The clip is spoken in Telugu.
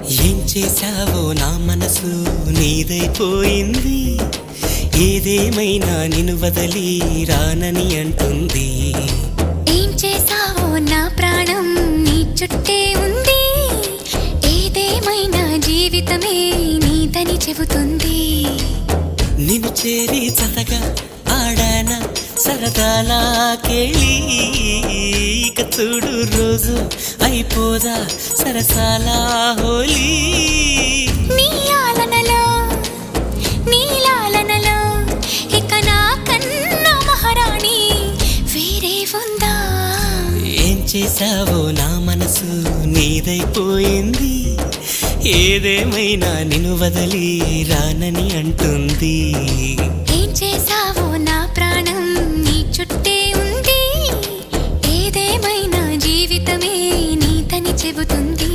ఏం చేశావో నా మనసు నీదైపోయింది. ఏదేమైనా నిన్ను వదలి రానని అంటుంది. ఏం చేశావో నా ప్రాణం నీ చుట్టే ఉంది. ఏదేమైనా జీవితమే నీదని చెబుతుంది. నిన్ను చేరి చతగా ఆడాన సరదాలా కేళి. ఇక చూడు రోజు అయిపోదా సరసాలా హోలీ. నీ ఆలనలో నీ లాలనలో ఇక నా కన్నా మహారాణి వేరే ఉందా? ఏం చేశావో నా మనసు నీదైపోయింది. ఏదేమైనా నిన్ను వదలి రానని అంటుంది. ఏం చేశావో నా ప్రాణం నీ చుట్టే ఉంది. ఏదేమైనా జీవితమే నీదని చెబుతుంది.